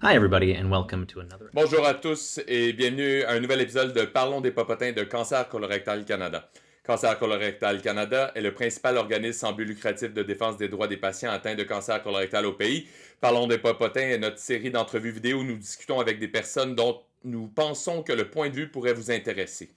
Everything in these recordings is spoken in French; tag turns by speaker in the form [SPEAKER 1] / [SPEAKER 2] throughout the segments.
[SPEAKER 1] Hi, everybody, and welcome to another.
[SPEAKER 2] Bonjour à tous et bienvenue à un nouvel épisode de Parlons des popotins de Cancer colorectal Canada. Cancer colorectal Canada est le principal organisme sans but lucratif de défense des droits des patients atteints de cancer colorectal au pays. Parlons des popotins est notre série d'entrevues vidéo où nous discutons avec des personnes dont nous pensons que le point de vue pourrait vous intéresser.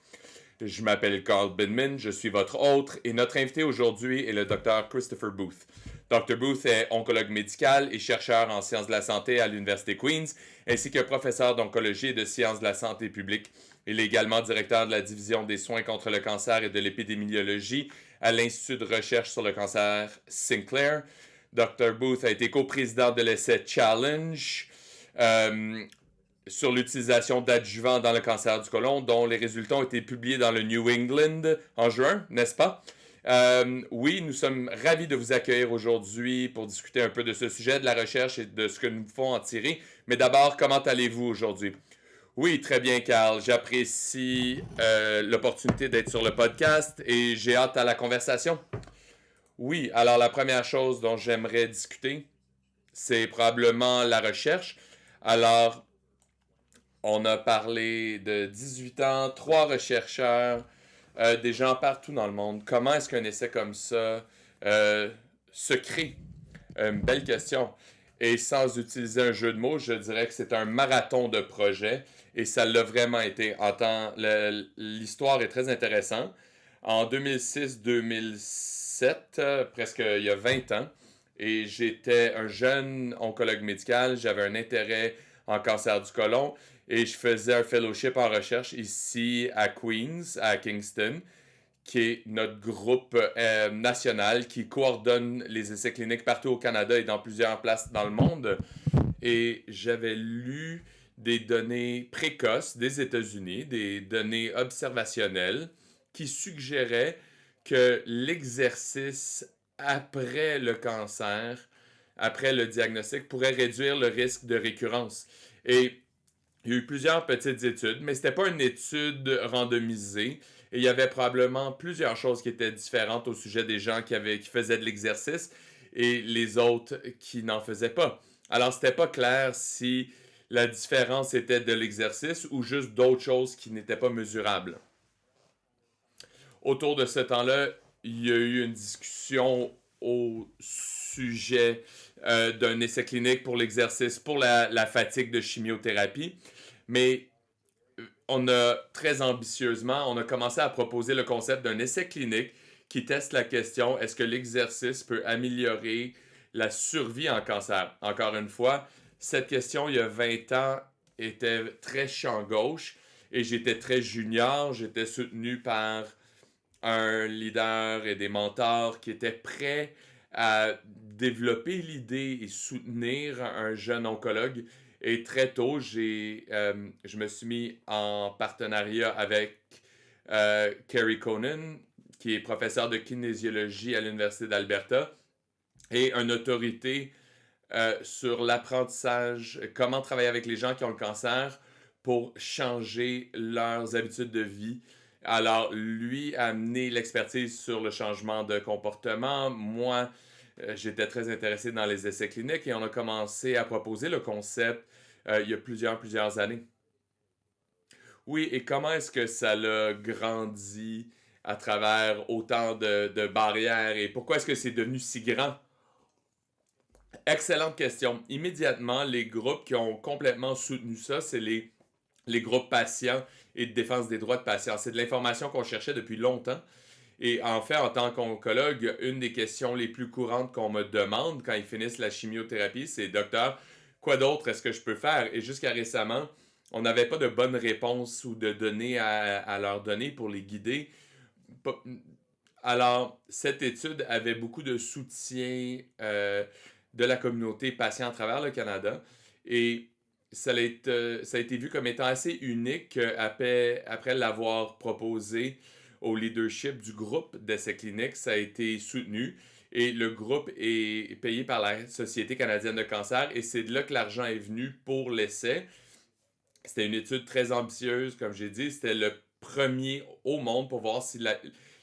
[SPEAKER 2] Je m'appelle Carl Bidman, je suis votre hôte et notre invité aujourd'hui est le Dr. Christopher Booth. Dr. Booth est oncologue médical et chercheur en sciences de la santé à l'Université Queen's, ainsi que professeur d'oncologie et de sciences de la santé publique. Il est également directeur de la division des soins contre le cancer et de l'épidémiologie à l'Institut de recherche sur le cancer Sinclair. Dr. Booth a été coprésident de l'essai Challenge, sur l'utilisation d'adjuvants dans le cancer du côlon, dont les résultats ont été publiés dans le New England en juin, n'est-ce pas? Oui, nous sommes ravis de vous accueillir aujourd'hui pour discuter un peu de ce sujet, de la recherche et de ce que nous pouvons en tirer. Mais d'abord, comment allez-vous aujourd'hui? Oui, très bien, Carl. J'apprécie l'opportunité d'être sur le podcast et j'ai hâte à la conversation. Oui, alors la première chose dont j'aimerais discuter, c'est probablement la recherche. Alors, on a parlé de 18 ans, 3 rechercheurs, des gens partout dans le monde. Comment est-ce qu'un essai comme ça euh, se crée? Une belle question. Et sans utiliser un jeu de mots, je dirais que c'est un marathon de projets et ça l'a vraiment été. L'histoire est très intéressante. En 2006-2007, presque il y a 20 ans, et j'étais un jeune oncologue médical, j'avais un intérêt en cancer du côlon et je faisais un fellowship en recherche ici à Queens, à Kingston, qui est notre groupe national qui coordonne les essais cliniques partout au Canada et dans plusieurs places dans le monde. Et j'avais lu des données précoces des États-Unis, des données observationnelles qui suggéraient que l'exercice après le cancer, après le diagnostic, pourrait réduire le risque de récurrence. Et il y a eu plusieurs petites études, mais c'était pas une étude randomisée. Et il y avait probablement plusieurs choses qui étaient différentes au sujet des gens qui faisaient de l'exercice et les autres qui n'en faisaient pas. Alors, c'était pas clair si la différence était de l'exercice ou juste d'autres choses qui n'étaient pas mesurables. Autour de ce temps-là, il y a eu une discussion au sujet d'un essai clinique pour l'exercice, pour la fatigue de chimiothérapie. Mais on a très ambitieusement, on a commencé à proposer le concept d'un essai clinique qui teste la question est-ce que l'exercice peut améliorer la survie en cancer? Encore une fois, cette question, il y a 20 ans, était très champ gauche et j'étais très junior. J'étais soutenu par un leader et des mentors qui étaient prêts à développer l'idée et soutenir un jeune oncologue. Et très tôt, je me suis mis en partenariat avec Kerry Conan, qui est professeur de kinésiologie à l'Université d'Alberta, et une autorité sur l'apprentissage, comment travailler avec les gens qui ont le cancer pour changer leurs habitudes de vie. Alors, lui a amené l'expertise sur le changement de comportement. Moi, j'étais très intéressé dans les essais cliniques et on a commencé à proposer le concept il y a plusieurs années. Oui, et comment est-ce que ça l'a grandi à travers autant de barrières et pourquoi est-ce que c'est devenu si grand? Excellente question. Immédiatement, les groupes qui ont complètement soutenu ça, c'est les groupes patients et de défense des droits de patients. C'est de l'information qu'on cherchait depuis longtemps. Et en fait, en tant qu'oncologue, une des questions les plus courantes qu'on me demande quand ils finissent la chimiothérapie, c'est docteur, quoi d'autre est-ce que je peux faire? Et jusqu'à récemment, on n'avait pas de bonnes réponses ou de données à leur donner pour les guider. Alors, cette étude avait beaucoup de soutien de la communauté patient à travers le Canada et ça a été vu comme étant assez unique après l'avoir proposé au leadership du groupe d'essais cliniques. Ça a été soutenu et le groupe est payé par la Société canadienne de cancer et c'est de là que l'argent est venu pour l'essai. C'était une étude très ambitieuse, comme j'ai dit. C'était le premier au monde pour voir si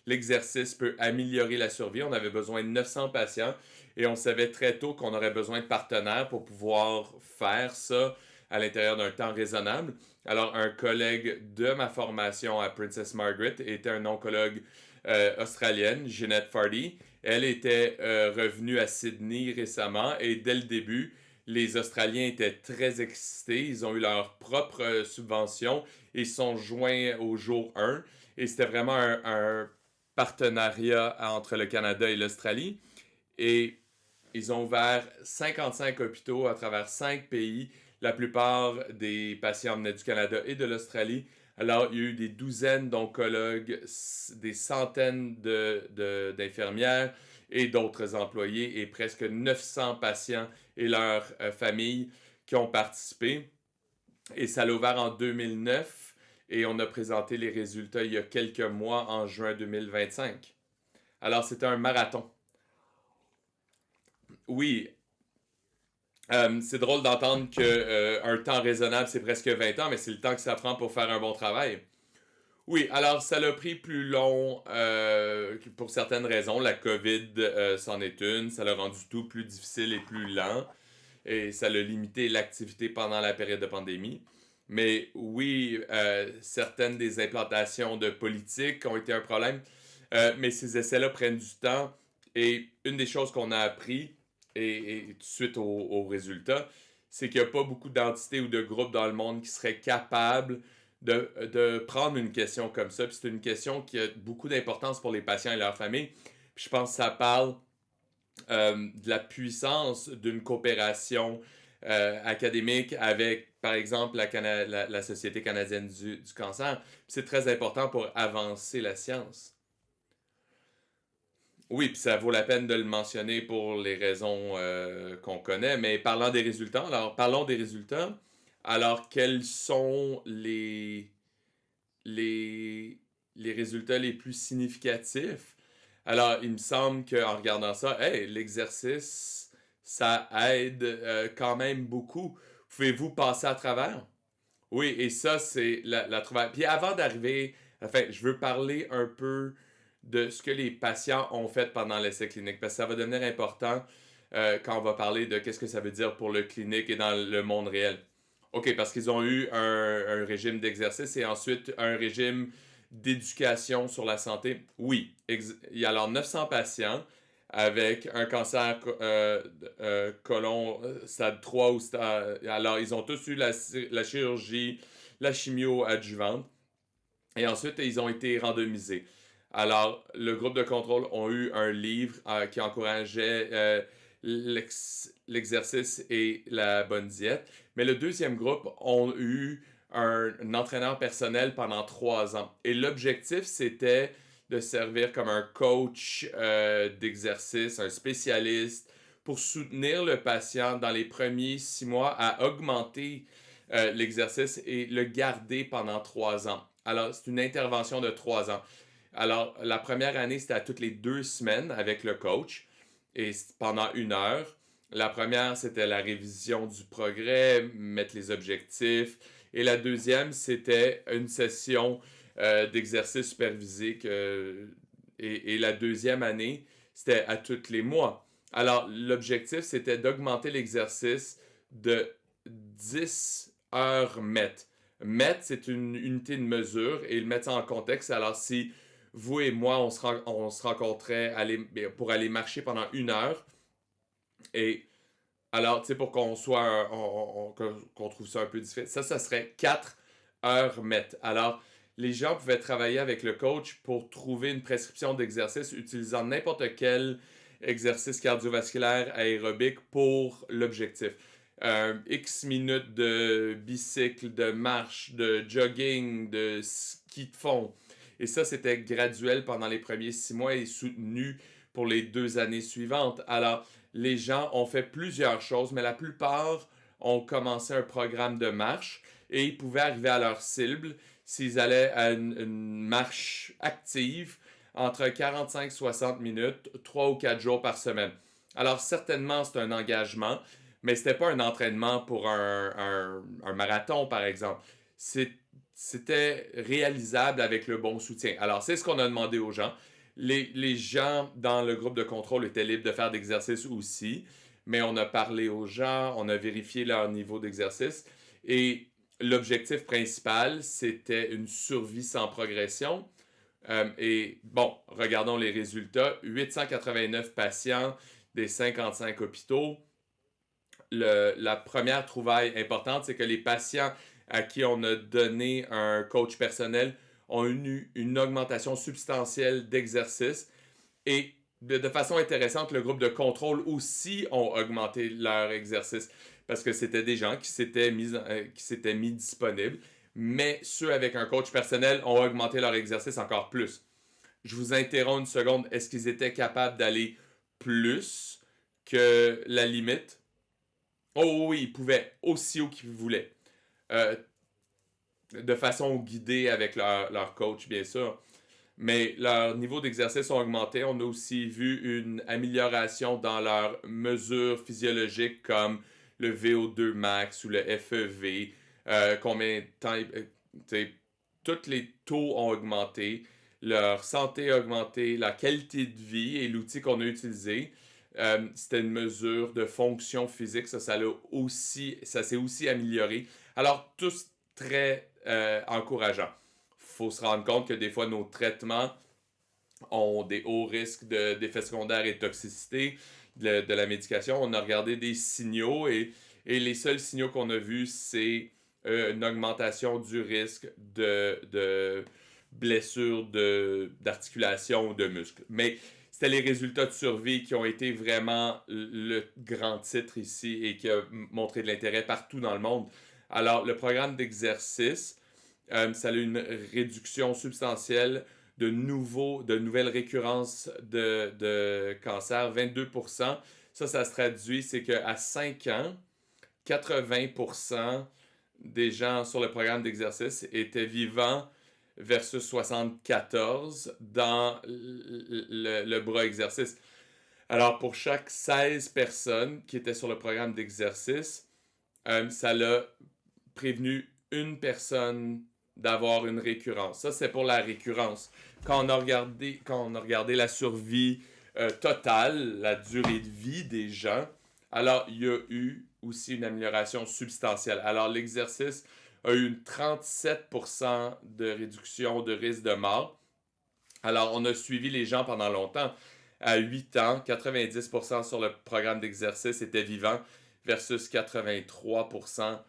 [SPEAKER 2] l'exercice peut améliorer la survie. On avait besoin de 900 patients et on savait très tôt qu'on aurait besoin de partenaires pour pouvoir faire ça à l'intérieur d'un temps raisonnable. Alors, un collègue de ma formation à Princess Margaret était un oncologue australienne, Jeanette Fardy. Elle était revenue à Sydney récemment et dès le début, les Australiens étaient très excités. Ils ont eu leur propre subvention et ils sont joints au jour 1. Et c'était vraiment un partenariat entre le Canada et l'Australie. Et ils ont ouvert 55 hôpitaux à travers 5 pays. La plupart des patients venaient du Canada et de l'Australie. Alors, il y a eu des douzaines d'oncologues, des centaines d'infirmières et d'autres employés et presque 900 patients et leurs familles qui ont participé. Et ça l'a ouvert en 2009 et on a présenté les résultats il y a quelques mois en juin 2025. Alors, c'était un marathon. Oui, c'est drôle d'entendre qu'un temps raisonnable, c'est presque 20 ans, mais c'est le temps que ça prend pour faire un bon travail. Oui, alors ça l'a pris plus long pour certaines raisons. La COVID c'en est une. Ça l'a rendu tout plus difficile et plus lent. Et ça l'a limité l'activité pendant la période de pandémie. Mais oui, certaines des implantations de politique ont été un problème. Mais ces essais-là prennent du temps. Et une des choses qu'on a appris, et tout de suite au résultat, c'est qu'il n'y a pas beaucoup d'entités ou de groupes dans le monde qui seraient capables de prendre une question comme ça. Puis c'est une question qui a beaucoup d'importance pour les patients et leurs familles. Puis je pense que ça parle de la puissance d'une coopération académique avec, par exemple, la Société canadienne du cancer. Puis c'est très important pour avancer la science. Oui, puis ça vaut la peine de le mentionner pour les raisons qu'on connaît. Mais parlant des résultats, alors parlons des résultats. Alors, quels sont les, les résultats les plus significatifs? Alors, il me semble qu'en regardant ça, hey, l'exercice, ça aide quand même beaucoup. Pouvez-vous passer à travers? Oui, et ça, c'est la trouvaille. Puis avant d'arriver, enfin, je veux parler un peu de ce que les patients ont fait pendant l'essai clinique, parce que ça va devenir important quand on va parler de qu'est-ce que ça veut dire pour le clinique et dans le monde réel. OK, parce qu'ils ont eu un régime d'exercice et ensuite un régime d'éducation sur la santé. Oui, il y a alors 900 patients avec un cancer colon stade 3 ou stade... Alors, ils ont tous eu la chirurgie, la chimio adjuvante et ensuite, ils ont été randomisés. Alors, le groupe de contrôle ont eu un livre qui encourageait l'exercice et la bonne diète. Mais le deuxième groupe ont eu un entraîneur personnel pendant 3 ans. Et l'objectif, c'était de servir comme un coach d'exercice, un spécialiste, pour soutenir le patient dans les premiers 6 mois à augmenter l'exercice et le garder pendant 3 ans. Alors, c'est une intervention de 3 ans. Alors, la première année, c'était à toutes les 2 semaines avec le coach et pendant 1 heure. La première, c'était la révision du progrès, mettre les objectifs. Et la deuxième, c'était une session d'exercice supervisé. Et la deuxième année, c'était à tous les mois. Alors, l'objectif, c'était d'augmenter l'exercice de 10 heures mètres. Mètre, c'est une unité de mesure et le mettre ça en contexte. Alors, si vous et moi, on se rencontrait pour aller marcher pendant 1 heure, et alors, tu sais, pour qu'on soit, qu'on trouve ça un peu difficile, ça serait 4 heures mètres. Alors, les gens pouvaient travailler avec le coach pour trouver une prescription d'exercice utilisant n'importe quel exercice cardiovasculaire aérobique pour l'objectif. X minutes de bicycle, de marche, de jogging, de ski de fond. Et ça, c'était graduel pendant les premiers 6 mois et soutenu pour les 2 années suivantes. Alors, les gens ont fait plusieurs choses, mais la plupart ont commencé un programme de marche et ils pouvaient arriver à leur cible s'ils allaient à une marche active entre 45 et 60 minutes, 3 ou 4 jours par semaine. Alors, certainement, c'est un engagement, mais c'était pas un entraînement pour un marathon, par exemple. C'était réalisable avec le bon soutien. Alors, c'est ce qu'on a demandé aux gens. Les gens dans le groupe de contrôle étaient libres de faire d'exercice aussi, mais on a parlé aux gens, on a vérifié leur niveau d'exercice et l'objectif principal, c'était une survie sans progression. Et bon, regardons les résultats. 889 patients des 55 hôpitaux. La première trouvaille importante, c'est que les patients à qui on a donné un coach personnel ont eu une augmentation substantielle d'exercice et de façon intéressante, le groupe de contrôle aussi ont augmenté leur exercice parce que c'était des gens qui s'étaient mis disponibles, mais ceux avec un coach personnel ont augmenté leur exercice encore plus. Je vous interromps une seconde. Est-ce qu'ils étaient capables d'aller plus que la limite? Oh oui, ils pouvaient aussi haut qu'ils voulaient. Euh, de façon guidée avec leur coach, bien sûr. Mais leur niveau d'exercice ont augmenté. On a aussi vu une amélioration dans leurs mesures physiologiques comme le VO2 max ou le FEV. Combien de temps... tous les taux ont augmenté. Leur santé a augmenté. La qualité de vie et l'outil qu'on a utilisé, c'était une mesure de fonction physique. Ça s'est aussi amélioré. Alors, tous très encourageants. Il faut se rendre compte que des fois, nos traitements ont des hauts risques d'effets secondaires et de toxicité de la médication. On a regardé des signaux et les seuls signaux qu'on a vus, c'est une augmentation du risque de blessures d'articulation ou de muscles. Mais c'était les résultats de survie qui ont été vraiment le grand titre ici et qui a montré de l'intérêt partout dans le monde. Alors, le programme d'exercice, ça a eu une réduction substantielle de nouvelles récurrences de cancer, 22%. Ça se traduit, c'est qu'à 5 ans, 80% des gens sur le programme d'exercice étaient vivants versus 74 dans le bras exercice. Alors, pour chaque 16 personnes qui étaient sur le programme d'exercice, ça l'a prévenu une personne d'avoir une récurrence. Ça, c'est pour la récurrence. Quand on a regardé la survie totale, la durée de vie des gens, alors il y a eu aussi une amélioration substantielle. Alors, l'exercice a eu une 37% de réduction de risque de mort. Alors, on a suivi les gens pendant longtemps. À 8 ans, 90% sur le programme d'exercice étaient vivants versus 83%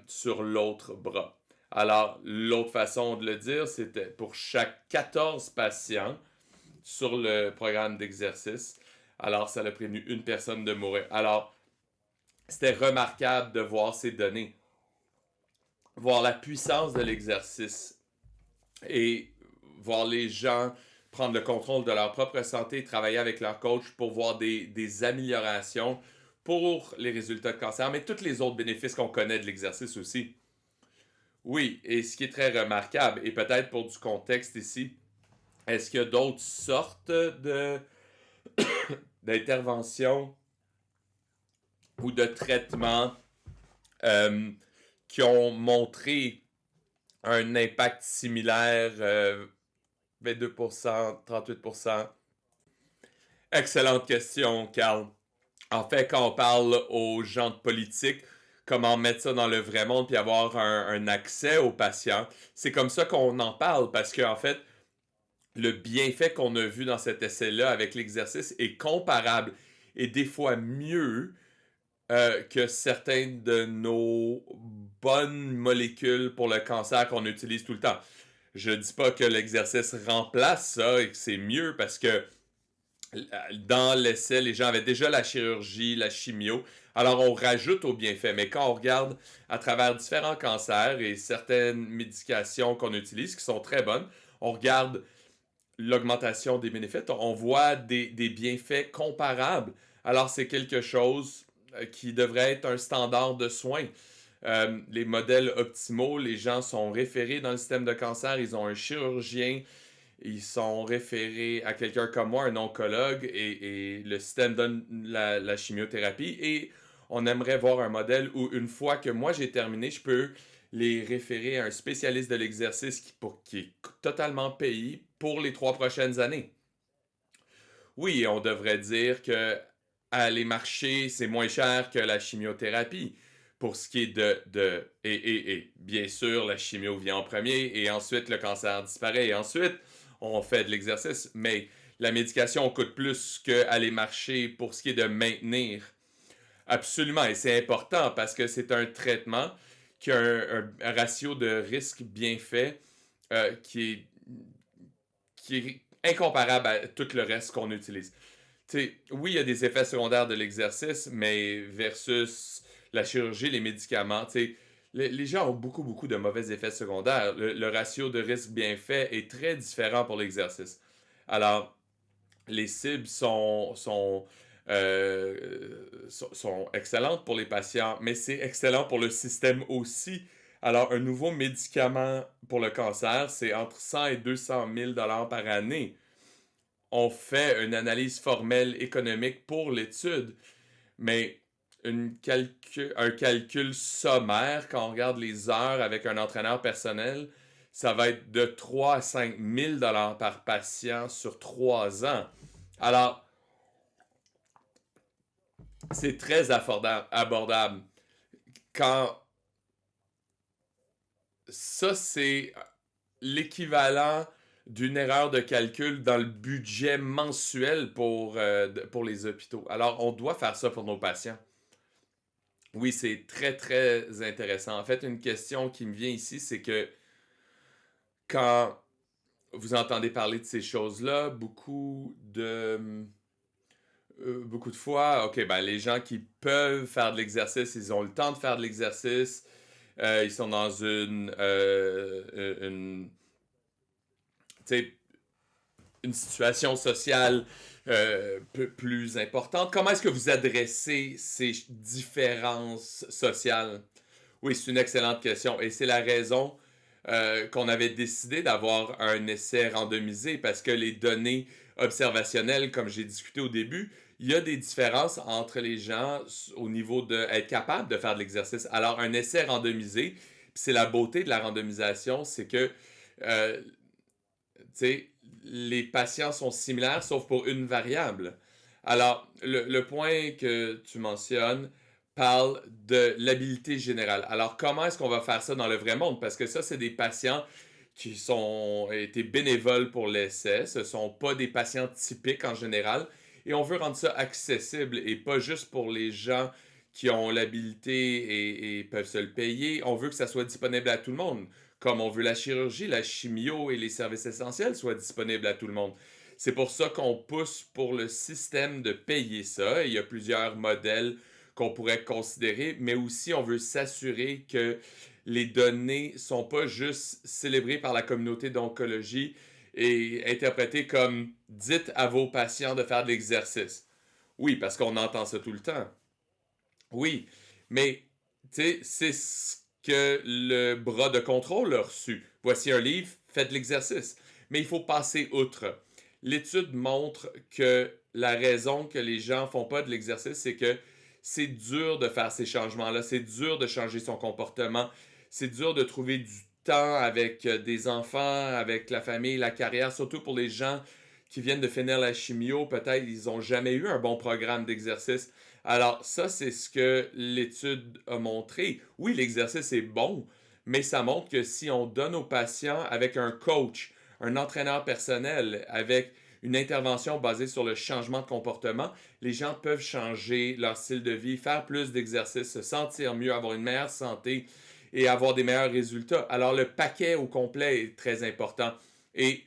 [SPEAKER 2] sur l'autre bras. Alors, l'autre façon de le dire, c'était pour chaque 14 patients sur le programme d'exercice, alors ça a prévenu une personne de mourir. Alors, c'était remarquable de voir ces données, voir la puissance de l'exercice et voir les gens prendre le contrôle de leur propre santé, travailler avec leur coach pour voir des améliorations pour les résultats de cancer, mais tous les autres bénéfices qu'on connaît de l'exercice aussi. Oui, et ce qui est très remarquable, et peut-être pour du contexte ici, est-ce qu'il y a d'autres sortes d'interventions ou de traitements qui ont montré un impact similaire, 22%, 38%? Excellente question, Carl. En fait, quand on parle aux gens de politique, comment mettre ça dans le vrai monde puis avoir un accès aux patients, c'est comme ça qu'on en parle parce qu'en fait, le bienfait qu'on a vu dans cet essai-là avec l'exercice est comparable et des fois mieux que certaines de nos bonnes molécules pour le cancer qu'on utilise tout le temps. Je dis pas que l'exercice remplace ça et que c'est mieux parce que dans l'essai, les gens avaient déjà la chirurgie, la chimio. Alors, on rajoute au bienfait. Mais quand on regarde à travers différents cancers et certaines médications qu'on utilise, qui sont très bonnes, on regarde l'augmentation des bénéfices, on voit des bienfaits comparables. Alors, c'est quelque chose qui devrait être un standard de soins. Les modèles optimaux, les gens sont référés dans le système de cancer, ils ont un chirurgien, ils sont référés à quelqu'un comme moi, un oncologue, et le système donne la chimiothérapie. Et on aimerait voir un modèle où, une fois que moi j'ai terminé, je peux les référer à un spécialiste de l'exercice qui est totalement payé pour les 3 prochaines années. Oui, on devrait dire que aller marcher, c'est moins cher que la chimiothérapie. Pour ce qui est et bien sûr, la chimio vient en premier, et ensuite le cancer disparaît, et ensuite on fait de l'exercice. Mais la médication coûte plus qu'aller marcher pour ce qui est de maintenir. Absolument, et c'est important parce que c'est un traitement qui a un ratio de risque-bienfait qui est incomparable à tout le reste qu'on utilise. T'sais, oui, il y a des effets secondaires de l'exercice, mais versus la chirurgie, les médicaments, les gens ont beaucoup, beaucoup de mauvais effets secondaires. Le ratio de risque-bienfait est très différent pour l'exercice. Alors, les cibles sont excellentes pour les patients, mais c'est excellent pour le système aussi. Alors, un nouveau médicament pour le cancer, c'est entre 100 et 200 000 par année. On fait une analyse formelle économique pour l'étude, mais un calcul sommaire, quand on regarde les heures avec un entraîneur personnel, ça va être de 3 à 5 000 par patient sur 3 ans. Alors, c'est très abordable. Quand ça, c'est l'équivalent d'une erreur de calcul dans le budget mensuel pour les hôpitaux. Alors, on doit faire ça pour nos patients. Oui, c'est très, très intéressant. En fait, une question qui me vient ici, c'est que quand vous entendez parler de ces choses-là, beaucoup de fois, ok, ben les gens qui peuvent faire de l'exercice, ils ont le temps de faire de l'exercice, ils sont dans tu sais, une situation sociale plus importante. Comment est-ce que vous adressez ces différences sociales? Oui, c'est une excellente question. Et c'est la raison qu'on avait décidé d'avoir un essai randomisé, parce que les données observationnelles, comme j'ai discuté au début, il y a des différences entre les gens au niveau d'être capable de faire de l'exercice. Alors, un essai randomisé, c'est la beauté de la randomisation, c'est que euh, sais, les patients sont similaires, sauf pour une variable. Alors, le point que tu mentionnes parle de l'habilité générale. Alors, comment est-ce qu'on va faire ça dans le vrai monde? Parce que ça, c'est des patients qui ont été bénévoles pour l'essai. Ce ne sont pas des patients typiques en général. Et on veut rendre ça accessible, et pas juste pour les gens qui ont l'habilité et peuvent se le payer. On veut que ça soit disponible à tout le monde, comme on veut la chirurgie, la chimio et les services essentiels soient disponibles à tout le monde. C'est pour ça qu'on pousse pour le système de payer ça. Et il y a plusieurs modèles qu'on pourrait considérer, mais aussi on veut s'assurer que les données sont pas juste célébrées par la communauté d'oncologie et interprétées comme dites à vos patients de faire de l'exercice. Oui, parce qu'on entend ça tout le temps. Oui, mais tu sais, c'est ce que le bras de contrôle a reçu. Voici un livre, faites l'exercice. Mais il faut passer outre. L'étude montre que la raison que les gens font pas de l'exercice, c'est que c'est dur de faire ces changements-là, c'est dur de changer son comportement, c'est dur de trouver du temps avec des enfants, avec la famille, la carrière, surtout pour les gens qui viennent de finir la chimio, peut-être ils n'ont jamais eu un bon programme d'exercice. Alors ça, c'est ce que l'étude a montré. Oui, l'exercice est bon, mais ça montre que si on donne aux patients avec un coach, un entraîneur personnel, avec une intervention basée sur le changement de comportement, les gens peuvent changer leur style de vie, faire plus d'exercice, se sentir mieux, avoir une meilleure santé et avoir des meilleurs résultats. Alors le paquet au complet est très important. Et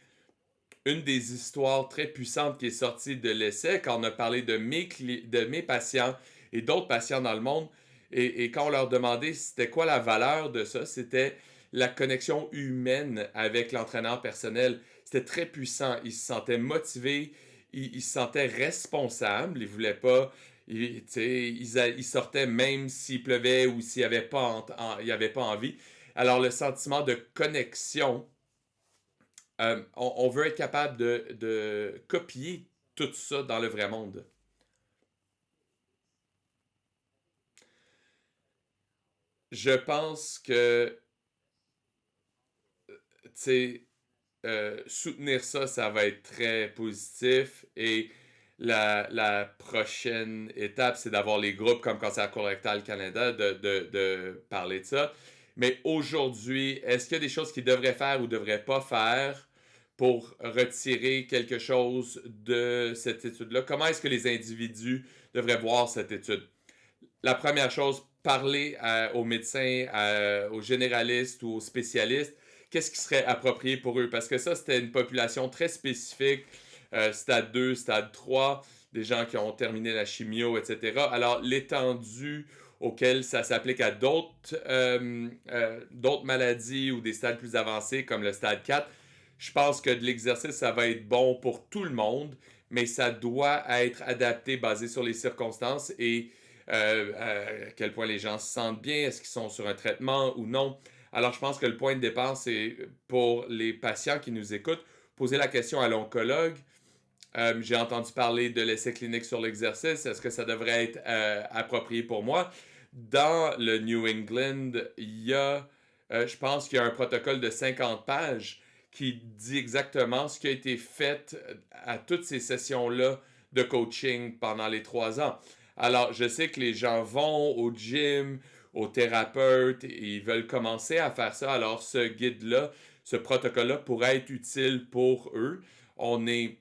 [SPEAKER 2] une des histoires très puissantes qui est sortie de l'essai, quand on a parlé de mes patients et d'autres patients dans le monde, et quand on leur demandait c'était quoi la valeur de ça, c'était la connexion humaine avec l'entraîneur personnel. C'était très puissant. Ils se sentaient motivés, ils se sentaient responsables, ils voulaient pas. Ils sortaient même s'il pleuvait ou s'il n'y avait, il y avait pas envie. Alors le sentiment de connexion, on veut être capable de copier tout ça dans le vrai monde. Je pense que, tu sais, soutenir ça, ça va être très positif. Et la prochaine étape, c'est d'avoir les groupes comme Cancer Colorectal Canada, de parler de ça. Mais aujourd'hui, est-ce qu'il y a des choses qu'ils devraient faire ou ne devraient pas faire pour retirer quelque chose de cette étude-là? Comment est-ce que les individus devraient voir cette étude? La première chose, parler aux médecins, aux généralistes ou aux spécialistes, qu'est-ce qui serait approprié pour eux? Parce que ça, c'était une population très spécifique, stade 2, stade 3, des gens qui ont terminé la chimio, etc. Alors, l'étendue auquel ça s'applique à d'autres maladies ou des stades plus avancés, comme le stade 4, je pense que de l'exercice, ça va être bon pour tout le monde, mais ça doit être adapté, basé sur les circonstances et à quel point les gens se sentent bien, est-ce qu'ils sont sur un traitement ou non. Alors, je pense que le point de départ, c'est pour les patients qui nous écoutent, poser la question à l'oncologue. J'ai entendu parler de l'essai clinique sur l'exercice. Est-ce que ça devrait être approprié pour moi? Dans le New England, je pense qu'il y a un protocole de 50 pages qui dit exactement ce qui a été fait à toutes ces sessions-là de coaching pendant les 3 ans. Alors, je sais que les gens vont au gym, au thérapeute, et ils veulent commencer à faire ça. Alors, ce guide-là, ce protocole-là pourrait être utile pour eux. On est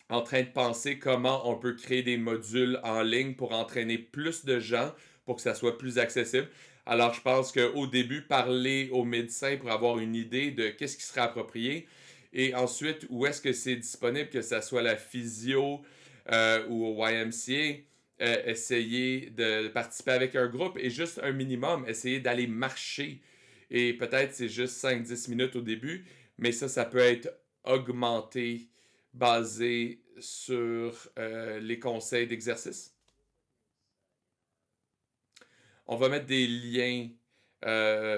[SPEAKER 2] en train de penser comment on peut créer des modules en ligne pour entraîner plus de gens, pour que ça soit plus accessible. Alors, je pense qu'au début, parler aux médecins pour avoir une idée de qu'est-ce qui serait approprié. Et ensuite, où est-ce que c'est disponible, que ça soit la physio ou au YMCA, essayer de participer avec un groupe et juste un minimum, essayer d'aller marcher. Et peut-être c'est juste 5-10 minutes au début, mais ça peut être augmenté basé sur les conseils d'exercice. On va mettre des liens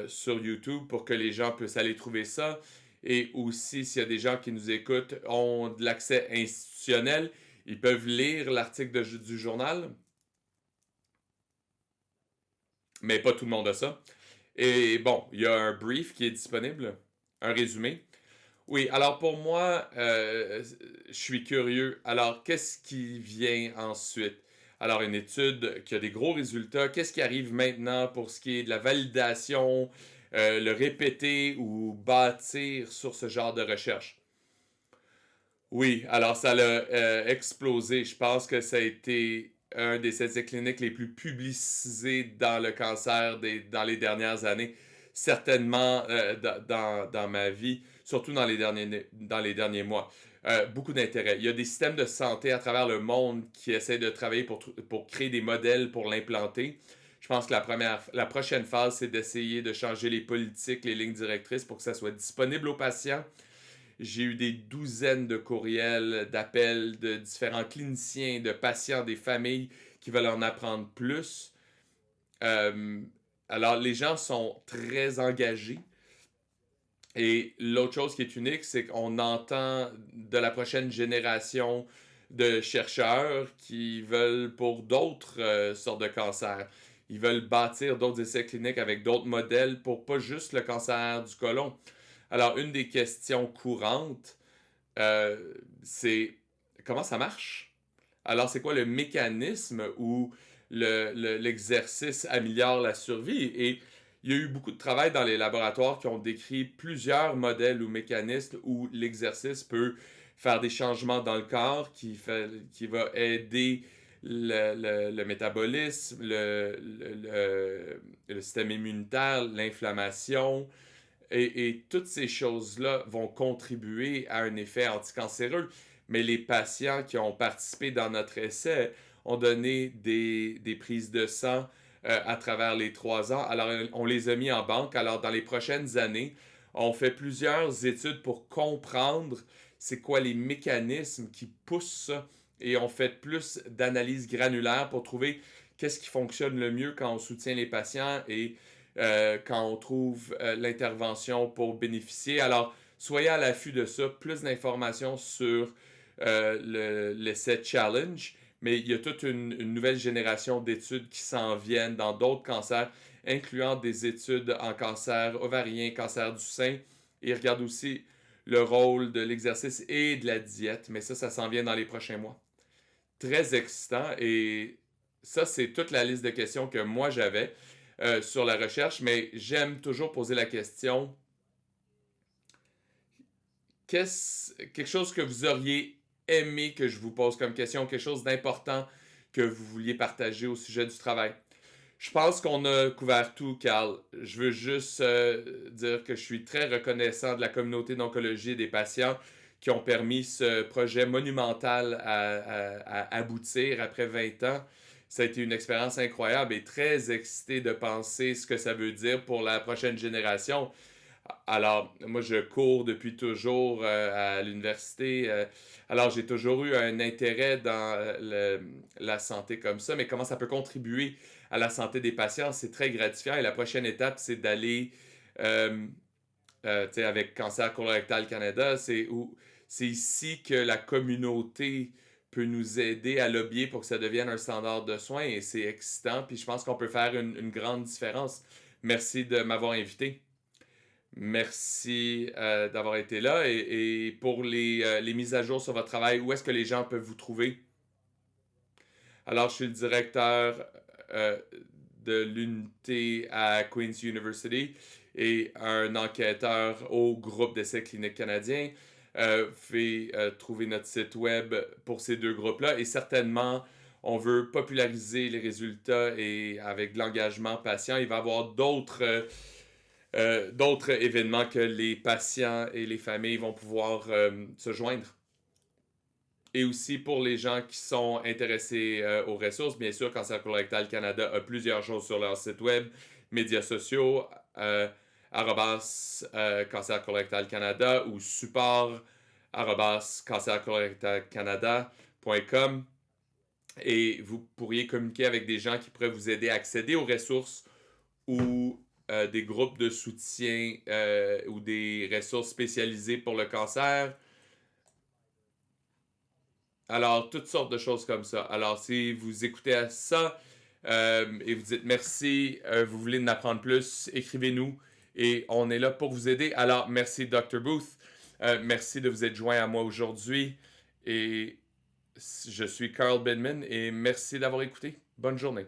[SPEAKER 2] sur YouTube pour que les gens puissent aller trouver ça. Et aussi, s'il y a des gens qui nous écoutent, ont de l'accès institutionnel, ils peuvent lire l'article du journal. Mais pas tout le monde a ça. Et bon, il y a un brief qui est disponible, un résumé. Oui, alors pour moi, je suis curieux. Alors, qu'est-ce qui vient ensuite? Alors, une étude qui a des gros résultats. Qu'est-ce qui arrive maintenant pour ce qui est de la validation, le répéter ou bâtir sur ce genre de recherche? Oui, alors ça l'a explosé. Je pense que ça a été un des essais cliniques les plus publicisés dans le cancer dans les dernières années. Certainement dans ma vie, surtout dans les derniers mois. Beaucoup d'intérêt. Il y a des systèmes de santé à travers le monde qui essaient de travailler pour créer des modèles pour l'implanter. Je pense que la prochaine phase, c'est d'essayer de changer les politiques, les lignes directrices pour que ça soit disponible aux patients. J'ai eu des douzaines de courriels, d'appels de différents cliniciens, de patients, des familles qui veulent en apprendre plus. Euh, alors, les gens sont très engagés. Et l'autre chose qui est unique, c'est qu'on entend de la prochaine génération de chercheurs qui veulent pour d'autres sortes de cancers. Ils veulent bâtir d'autres essais cliniques avec d'autres modèles pour pas juste le cancer du côlon. Alors, une des questions courantes, c'est comment ça marche? Alors, c'est quoi le mécanisme où l'exercice améliore la survie? Et il y a eu beaucoup de travail dans les laboratoires qui ont décrit plusieurs modèles ou mécanismes où l'exercice peut faire des changements dans le corps, qui va aider le métabolisme, le système immunitaire, l'inflammation, et toutes ces choses-là vont contribuer à un effet anticancéreux. Mais les patients qui ont participé dans notre essai ont donné des prises de sang à travers les 3 ans. Alors, on les a mis en banque. Alors, dans les prochaines années, on fait plusieurs études pour comprendre c'est quoi les mécanismes qui poussent ça. Et on fait plus d'analyses granulaires pour trouver qu'est-ce qui fonctionne le mieux quand on soutient les patients et quand on trouve l'intervention pour bénéficier. Alors, soyez à l'affût de ça. Plus d'informations sur l'essai Challenge, mais il y a toute une nouvelle génération d'études qui s'en viennent dans d'autres cancers, incluant des études en cancer ovarien, cancer du sein. Et regarde aussi le rôle de l'exercice et de la diète, mais ça s'en vient dans les prochains mois. Très excitant et ça, c'est toute la liste de questions que moi j'avais sur la recherche, mais j'aime toujours poser la question, quelque chose que vous auriez aimé que je vous pose comme question, quelque chose d'important que vous vouliez partager au sujet du travail. Je pense qu'on a couvert tout, Carl. Je veux juste dire que je suis très reconnaissant de la communauté d'oncologie et des patients qui ont permis ce projet monumental à aboutir après 20 ans. Ça a été une expérience incroyable et très excité de penser ce que ça veut dire pour la prochaine génération. Alors, moi, je cours depuis toujours à l'université. Alors, j'ai toujours eu un intérêt dans la santé comme ça, mais comment ça peut contribuer à la santé des patients, c'est très gratifiant. Et la prochaine étape, c'est d'aller, euh, avec Cancer Colorectal Canada, c'est ici que la communauté peut nous aider à lobbyer pour que ça devienne un standard de soins et c'est excitant. Puis je pense qu'on peut faire une grande différence. Merci de m'avoir invité. Merci d'avoir été là. Et pour les mises à jour sur votre travail, où est-ce que les gens peuvent vous trouver? Alors, je suis le directeur euh, de l'unité à Queen's University et un enquêteur au groupe d'essais cliniques canadien. Vous pouvez trouver notre site web pour ces deux groupes-là et certainement, on veut populariser les résultats et avec de l'engagement patient, il va y avoir d'autres événements que les patients et les familles vont pouvoir se joindre. Et aussi pour les gens qui sont intéressés aux ressources, bien sûr, Cancer Colorectal Canada a plusieurs choses sur leur site web, médias sociaux, Cancer Colorectal Canada ou support cancercolorectalcanada.com et vous pourriez communiquer avec des gens qui pourraient vous aider à accéder aux ressources ou des groupes de soutien ou des ressources spécialisées pour le cancer. Alors, toutes sortes de choses comme ça. Alors, si vous écoutez à ça et vous dites merci, vous voulez en apprendre plus, écrivez-nous et on est là pour vous aider. Alors, merci Dr. Booth. Merci de vous être joint à moi aujourd'hui. Et je suis Carl Bidman et merci d'avoir écouté. Bonne journée.